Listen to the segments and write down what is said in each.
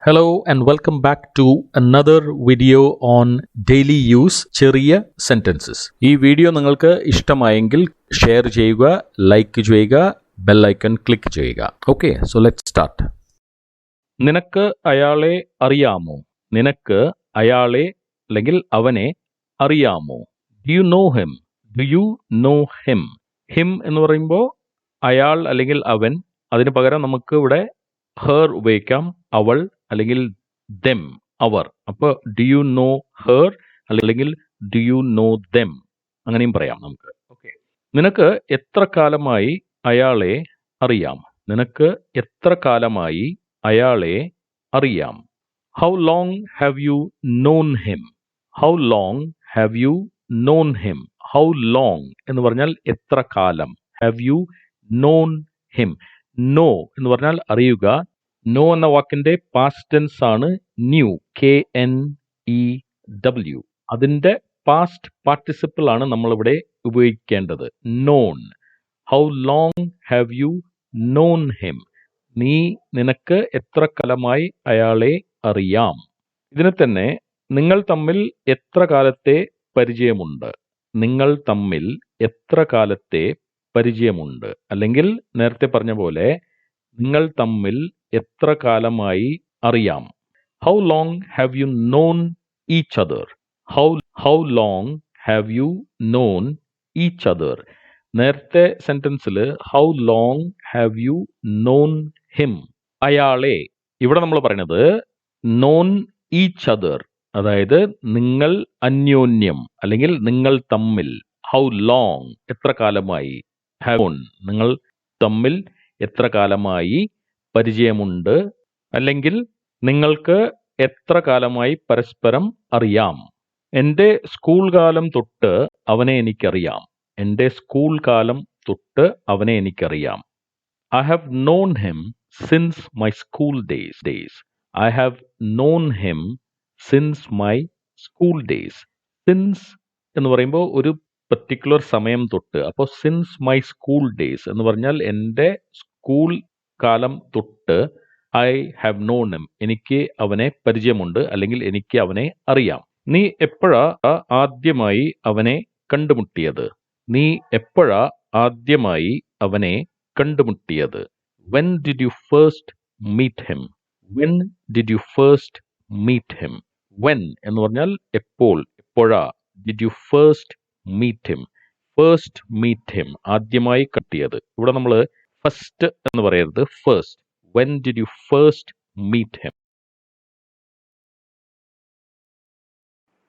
Hello and welcome back to another video on daily use ചെറിയ sentences. ഈ video നിങ്ങൾക്ക് ഇഷ്ടമായെങ്കിൽ ഷെയർ ചെയ്യുക, ലൈക്ക് ചെയ്യുക, ബെൽ ഐക്കൺ ക്ലിക്ക് ചെയ്യുക. Okay, so let's start. നിനക്ക് അയാളെ അറിയാമോ? നിനക്ക് അയാളെ അല്ലെങ്കിൽ അവനെ അറിയാമോ? Do you know him? Do you know him? Him എന്ന് പറയുമ്പോൾ അയാൾ അല്ലെങ്കിൽ അവൻ, അതിന് പകരം നമുക്ക് ഇവിടെ ഹെർ ഉപയോഗിക്കാം, അവൾ അല്ലെങ്കിൽ ദെം, അവർ. അപ്പോൾ ഡു യു നോ ഹെർ അല്ലെങ്കിൽ ഡു യു നോ ദെം, അങ്ങനെയും പറയാം നമുക്ക്. ഓക്കെ, നിനക്ക് എത്ര കാലമായി അയാളെ അറിയാം? നിനക്ക് എത്ര കാലമായി അയാളെ അറിയാം? How long have you known him? How long have you known him? How long എന്ന് പറഞ്ഞാൽ എത്ര കാലം. Have you known him? Know എന്ന് പറഞ്ഞാൽ അറിയുക. നോ എന്ന വാക്കിന്റെ പാസ്റ്റ് ടെൻസ് ആണ് ന്യൂ, KNEW. അതിന്റെ പാസ്റ്റ് പാർട്ടിസിപ്പിൾ ആണ് നമ്മളിവിടെ ഉപയോഗിക്കേണ്ടത്, known. How long have you known him? നിനക്ക് എത്ര കാലമായി അയാളെ അറിയാം? ഇതിനെ തന്നെ നിങ്ങൾ തമ്മിൽ എത്ര കാലത്തെ പരിചയമുണ്ട്? നിങ്ങൾ തമ്മിൽ എത്ര കാലത്തെ പരിചയമുണ്ട്? അല്ലെങ്കിൽ നേരത്തെ പറഞ്ഞ പോലെ നിങ്ങൾ തമ്മിൽ എത്ര കാലമായി അറിയാം? How long have you known each other? How long have you known each other? നേരത്തെ സെന്റൻസിൽ how long have you known him? അയാളെ. ഇവിടെ നമ്മൾ പറയുന്നത് നോൺ ഈച്ച് അതർ, അതായത് നിങ്ങൾ അന്യോന്യം അല്ലെങ്കിൽ നിങ്ങൾ തമ്മിൽ. ഹൗ ലോങ് എത്ര കാലമായി, ഹാവ് നിങ്ങൾ തമ്മിൽ എത്ര കാലമായി പരിചയമുണ്ട്, അല്ലെങ്കിൽ നിങ്ങൾക്ക് എത്ര കാലമായി പരസ്പരം അറിയാം. എൻ്റെ സ്കൂൾ കാലം തൊട്ട് അവനെ എനിക്കറിയാം. എൻ്റെ സ്കൂൾ കാലം തൊട്ട് അവനെ എനിക്കറിയാം. I have known him since my school days. I have known him since my school days. Since എന്ന് പറയുമ്പോൾ ഒരു പർട്ടിക്കുലർ സമയം തൊട്ട്. അപ്പോൾ സിൻസ് മൈ സ്കൂൾ ഡേയ്സ് എന്ന് പറഞ്ഞാൽ എൻ്റെ സ്കൂൾ കാലം തൊട്ട് ഐ ഹാവ് നോൺ ഹിം, എനിക്ക് അവനെ പരിചയമുണ്ട് അല്ലെങ്കിൽ എനിക്ക് അവനെ അറിയാം. നീ എപ്പോഴാ ആദ്യമായി അവനെ കണ്ടുമുട്ടിയത്? നീ എപ്പോഴാ ആദ്യമായി അവനെ കണ്ടുമുട്ടിയത്? When did you first meet him? When did you first meet him? When എന്ന് പറഞ്ഞാൽ എപ്പോൾ, എപ്പോഴാ. Did you first meet him? First meet him, ആദ്യമായി കണ്ടിയത്. ഇവിടെ നമ്മൾ ഫസ്റ്റ് എന്ന് പറയരുത്, first. When did you first meet him?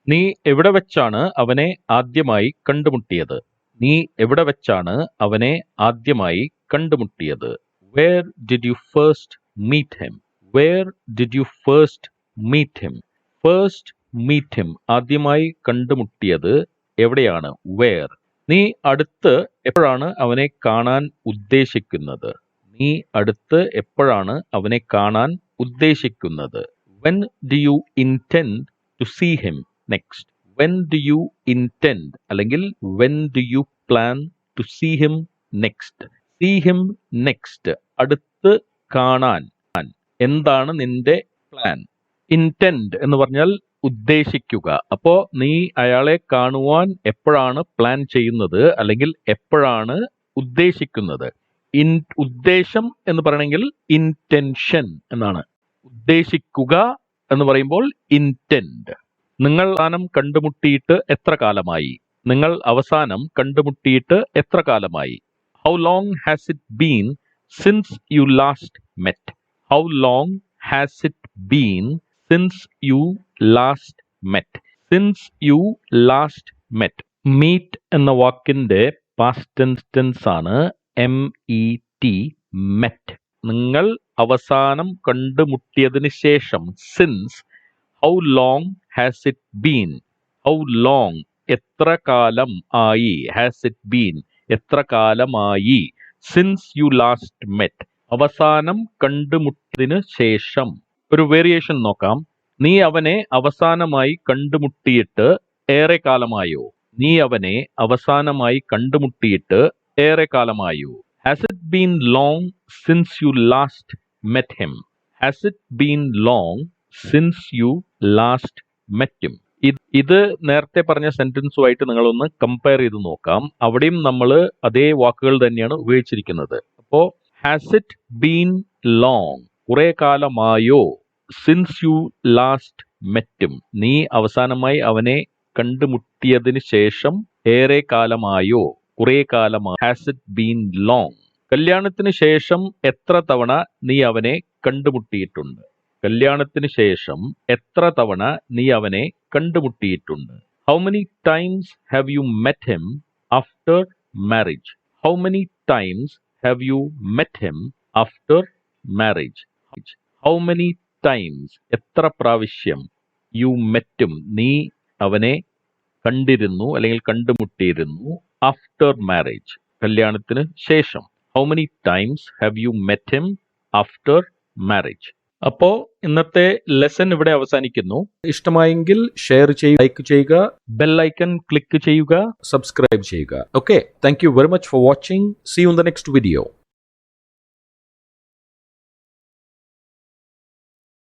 നീ എവിടെ വെച്ചാണ് അവനെ ആദ്യമായി കണ്ടുമുട്ടിയത്? നീ എവിടെ വെച്ചാണ് അവനെ ആദ്യമായി കണ്ടുമുട്ടിയത്? Where did you first meet him? Where did you first meet him? First meet him, ആദ്യമായി കണ്ടുമുട്ടിയത് എവിടെയാണ്? Where. നീ അടുത്ത് എപ്പോഴാണ് അവനെ കാണാൻ ഉദ്ദേശിക്കുന്നത്? നീ അടുത്ത് എപ്പോഴാണ് അവനെ കാണാൻ ഉദ്ദേശിക്കുന്നത്? When do you intend to see him next? When do you intend അല്ലെങ്കിൽ when do you plan to see him next? See him next, അടുത്ത് കാണാൻ. എന്താണ് നിന്റെ പ്ലാൻ? ഇന്റൻഡ് എന്ന് പറഞ്ഞാൽ ഉദ്ദേശിക്കുക. അപ്പോ നീ അയാളെ കാണുവാൻ എപ്പോഴാണ് പ്ലാൻ ചെയ്യുന്നത് അല്ലെങ്കിൽ എപ്പോഴാണ് ഉദ്ദേശിക്കുന്നത്? ഉദ്ദേശം എന്ന് പറയണമെങ്കിൽ ഇന്റൻഷൻ എന്നാണ്. ഉദ്ദേശിക്കുക എന്ന് പറയുമ്പോൾ ഇന്റൻഡ്. നിങ്ങൾ അവസാനം കണ്ടുമുട്ടിയിട്ട് എത്ര കാലമായി? നിങ്ങൾ അവസാനം കണ്ടുമുട്ടിയിട്ട് എത്ര കാലമായി? How long has it been since you last met? How long has it been since you last met? Since you last met. Meet എന്ന വാക്കിന്റെ പാസ്റ്റ് ടെൻസ് ആണ് MET, met. നിങ്ങൾ അവസാനം കണ്ടുമുട്ടിയതിന് ശേഷം. Since. How long has it been? How long എത്ര കാലം ആയി? Has it been എത്ര കാലമായി? Since you last met, അവസാനം കണ്ടുമുട്ടിയതിന് ശേഷം. ഒരു വേരിയേഷൻ നോക്കാം. നീ അവനെ അവസാനമായി കണ്ടുമുട്ടിയിട്ട് ഏറെ കാലമായോ? നീ അവനെ അവസാനമായി കണ്ടുമുട്ടിയിട്ട് ഏറെ കാലമായോ? Has it been long since you last met him? Has it been long since you last met him? ഇത് നേരത്തെ പറഞ്ഞ സെന്റൻസുമായിട്ട് നിങ്ങളൊന്ന് കമ്പയർ ചെയ്ത് നോക്കാം. അവിടെയും നമ്മൾ അതേ വാക്കുകൾ തന്നെയാണ് ഉപയോഗിച്ചിരിക്കുന്നത്. അപ്പോ ഹാസ് ഇറ്റ് ബീൻ ലോങ്, കുറെ കാലമായോ, സിൻസ് യു ലാസ്റ്റ് മെറ്റും, നീ അവസാനമായി അവനെ കണ്ടുമുട്ടിയതിന് ശേഷം ഏറെ കാലമായോ, കുറെ കാലമായോ. Has it been long. കല്യാണത്തിന് ശേഷം എത്ര തവണ നീ അവനെ കണ്ടുമുട്ടിയിട്ടുണ്ട്? കല്യാണത്തിന് ശേഷം എത്ര തവണ നീ അവനെ കണ്ടുമുട്ടിയിട്ടുണ്ട്? How many times have you met him after marriage? How many times have you met him after marriage? How many times, എത്ര പ്രാവശ്യം, യു മെറ്റും, നീ അവനെ കണ്ടിരുന്നു അല്ലെങ്കിൽ കണ്ടുമുട്ടിയിരുന്നു, ആഫ്റ്റർ മാരേജ്, കല്യാണത്തിന് ശേഷം. How many times have you met him after marriage? അപ്പോ ഇന്നത്തെ ലെസൺ ഇവിടെ അവസാനിക്കുന്നു. ഇഷ്ടമായെങ്കിൽ ഷെയർ ചെയ്യുക, ലൈക്ക് ചെയ്യുക, ബെൽ ഐക്കൺ ക്ലിക്ക് ചെയ്യുക, സബ്സ്ക്രൈബ് ചെയ്യുക. Okay, thank you very much for watching. See you in the next video.